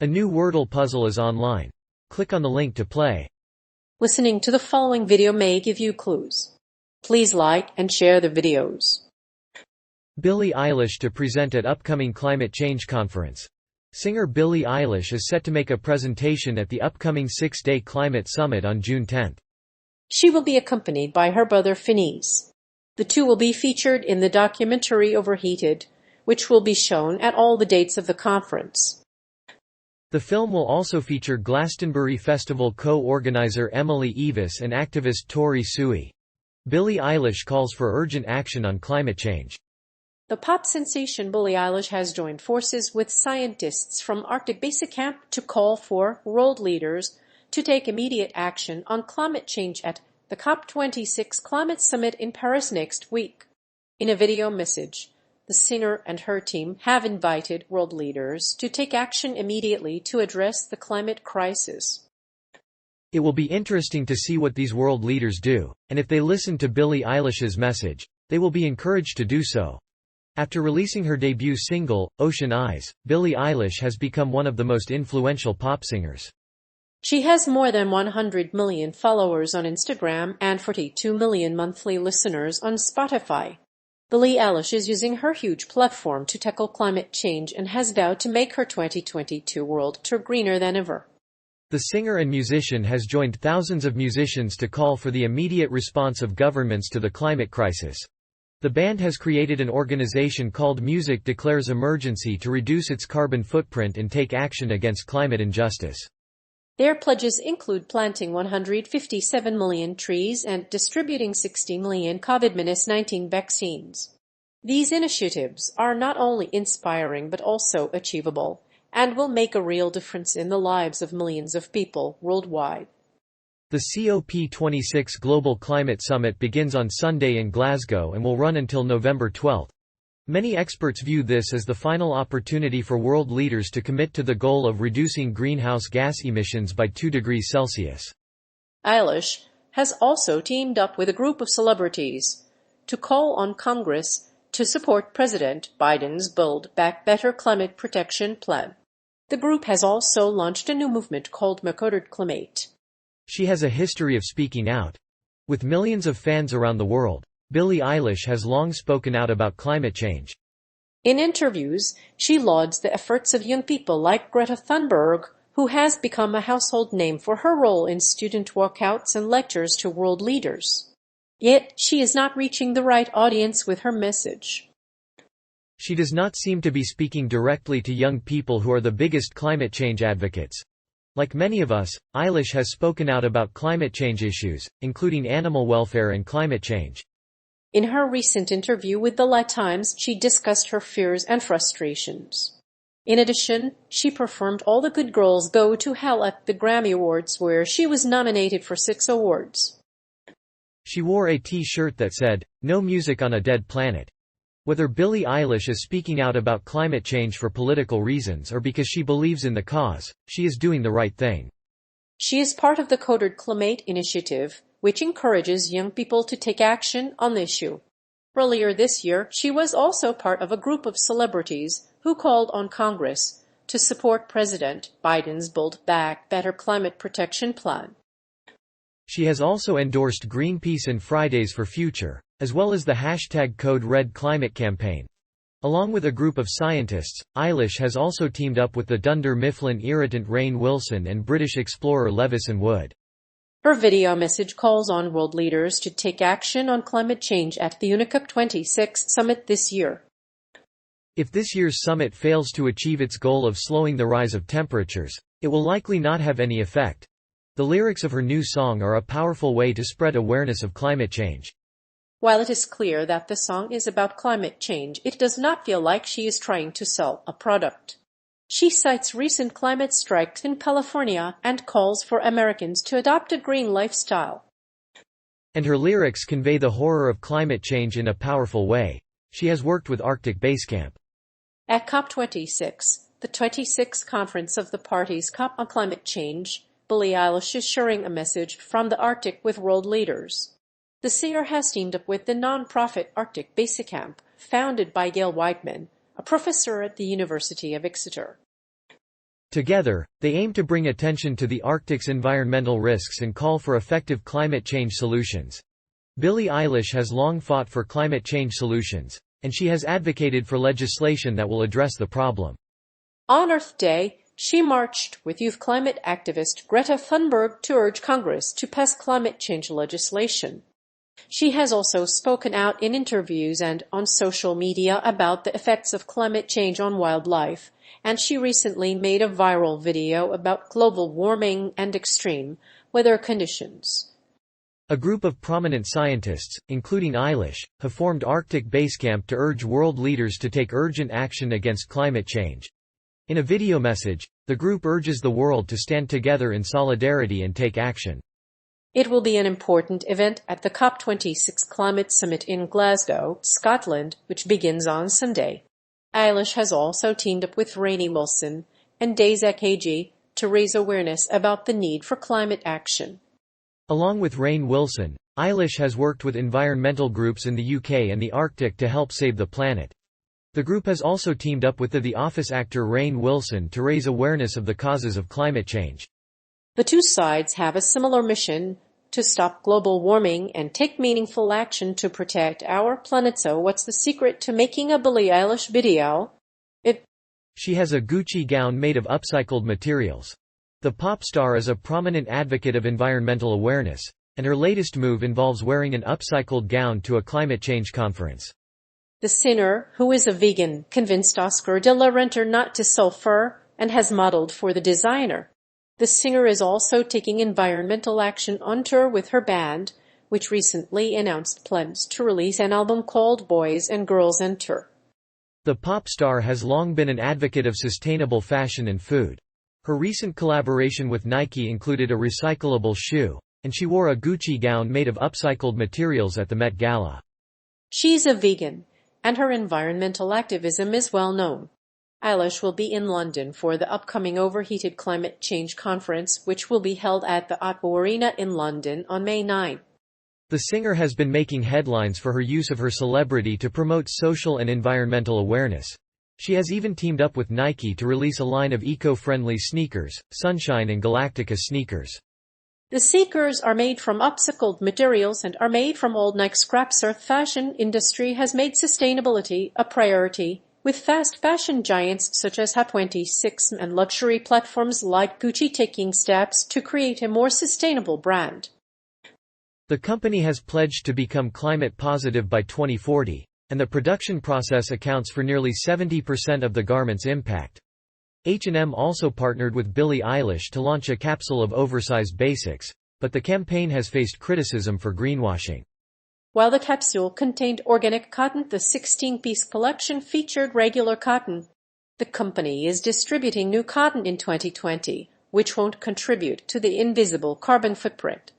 A new Wordle puzzle is online. Click on the link to play. Listening to the following video may give you clues. Please like and share the videos. Billie Eilish to present at upcoming climate change conference. Singer Billie Eilish is set to make a presentation at the upcoming 6-day climate summit on June 10. She will be accompanied by her brother Phineas. The two will be featured in the documentary Overheated, which will be shown at all the dates of the conference. The film will also feature Glastonbury Festival co-organizer Emily Evis and activist Tori Sui. Billie Eilish calls for urgent action on climate change. The pop sensation Billie Eilish has joined forces with scientists from Arctic Basic Camp to call for world leaders to take immediate action on climate change at the COP26 climate summit in Paris next week. In a video message, the singer and her team have invited world leaders to take action immediately to address the climate crisis. It will be interesting to see what these world leaders do, and if they listen to Billie Eilish's message, they will be encouraged to do so. After releasing her debut single, Ocean Eyes, Billie Eilish has become one of the most influential pop singers. She has more than 100 million followers on Instagram and 42 million monthly listeners on Spotify. Billie Eilish is using her huge platform to tackle climate change and has vowed to make her 2022 world tour greener than ever. The singer and musician has joined thousands of musicians to call for the immediate response of governments to the climate crisis. The band has created an organization called Music Declares Emergency to reduce its carbon footprint and take action against climate injustice. Their pledges include planting 157 million trees and distributing 60 million COVID-19 vaccines. These initiatives are not only inspiring but also achievable, and will make a real difference in the lives of millions of people worldwide. The COP26 Global Climate Summit begins on Sunday in Glasgow and will run until November 12. Many experts view this as the final opportunity for world leaders to commit to the goal of reducing greenhouse gas emissions by 2 degrees Celsius. Eilish has also teamed up with a group of celebrities to call on Congress to support President Biden's Build Back Better climate protection plan. The group has also launched a new movement called Climate Climate. She has a history of speaking out. With millions of fans around the world, Billie Eilish has long spoken out about climate change. In interviews, she lauds the efforts of young people like Greta Thunberg, who has become a household name for her role in student walkouts and lectures to world leaders. Yet, she is not reaching the right audience with her message. She does not seem to be speaking directly to young people who are the biggest climate change advocates. Like many of us, Eilish has spoken out about climate change issues, including animal welfare and climate change. In her recent interview with the La Times, she discussed her fears and frustrations. In addition, she performed All the Good Girls Go to Hell at the Grammy Awards, where she was nominated for 6 awards. She wore a T-shirt that said, "No music on a dead planet." Whether Billie Eilish is speaking out about climate change for political reasons or because she believes in the cause, she is doing the right thing. She is part of the Climate Climate initiative, which encourages young people to take action on the issue. Earlier this year, she was also part of a group of celebrities who called on Congress to support President Biden's Build Back Better climate protection plan. She has also endorsed Greenpeace and Fridays for Future, as well as the hashtag Code Red climate campaign. Along with a group of scientists, Eilish has also teamed up with the Dunder Mifflin irritant Rainn Wilson and British explorer Lewis and Wood. Her video message calls on world leaders to take action on climate change at the COP26 summit this year. If this year's summit fails to achieve its goal of slowing the rise of temperatures, it will likely not have any effect. The lyrics of her new song are a powerful way to spread awareness of climate change. While it is clear that the song is about climate change, it does not feel like she is trying to sell a product. She cites recent climate strikes in California and calls for Americans to adopt a green lifestyle. And her lyrics convey the horror of climate change in a powerful way. She has worked with Arctic Base Camp. At COP26, the 26th conference of the parties COP on climate change, Billie Eilish is sharing a message from the Arctic with world leaders. The singer has teamed up with the non-profit Arctic Basic Camp, founded by Gail Whiteman, a professor at the University of Exeter. Together, they aim to bring attention to the Arctic's environmental risks and call for effective climate change solutions. Billie Eilish has long fought for climate change solutions, and she has advocated for legislation that will address the problem. On Earth Day, she marched with youth climate activist Greta Thunberg to urge Congress to pass climate change legislation. She has also spoken out in interviews and on social media about the effects of climate change on wildlife, and she recently made a viral video about global warming and extreme weather conditions. A group of prominent scientists, including Eilish, have formed Arctic Base Camp to urge world leaders to take urgent action against climate change. In a video message, the group urges the world to stand together in solidarity and take action. It will be an important event at the COP26 Climate Summit in Glasgow, Scotland, which begins on Sunday. Eilish has also teamed up with Rainey Wilson and Dazak Ag to raise awareness about the need for climate action. Along with Rainn Wilson, Eilish has worked with environmental groups in the UK and the Arctic to help save the planet. The group has also teamed up with The Office actor Rainn Wilson to raise awareness of the causes of climate change. The two sides have a similar mission to stop global warming and take meaningful action to protect our planet. So what's the secret to making a Billie Eilish video? She has a Gucci gown made of upcycled materials. The pop star is a prominent advocate of environmental awareness, and her latest move involves wearing an upcycled gown to a climate change conference. The singer, who is a vegan, convinced Oscar de la Renta not to sell fur and has modeled for the designer. The singer is also taking environmental action on tour with her band, which recently announced plans to release an album called Boys and Girls Enter. The pop star has long been an advocate of sustainable fashion and food. Her recent collaboration with Nike included a recyclable shoe, and she wore a Gucci gown made of upcycled materials at the Met Gala. She's a vegan, and her environmental activism is well known. Eilish will be in London for the upcoming Overheated Climate Change Conference, which will be held at the O2 Arena in London on May 9. The singer has been making headlines for her use of her celebrity to promote social and environmental awareness. She has even teamed up with Nike to release a line of eco-friendly sneakers, Sunshine and Galactica sneakers. The sneakers are made from upcycled materials and are made from old Nike scraps. Earth fashion industry has made sustainability a priority, with fast fashion giants such as Hot26 and luxury platforms like Gucci taking steps to create a more sustainable brand. The company has pledged to become climate positive by 2040, and the production process accounts for nearly 70% of the garment's impact. H&M also partnered with Billie Eilish to launch a capsule of oversized basics, but the campaign has faced criticism for greenwashing. While the capsule contained organic cotton, the 16-piece collection featured regular cotton. The company is distributing new cotton in 2020, which won't contribute to the invisible carbon footprint.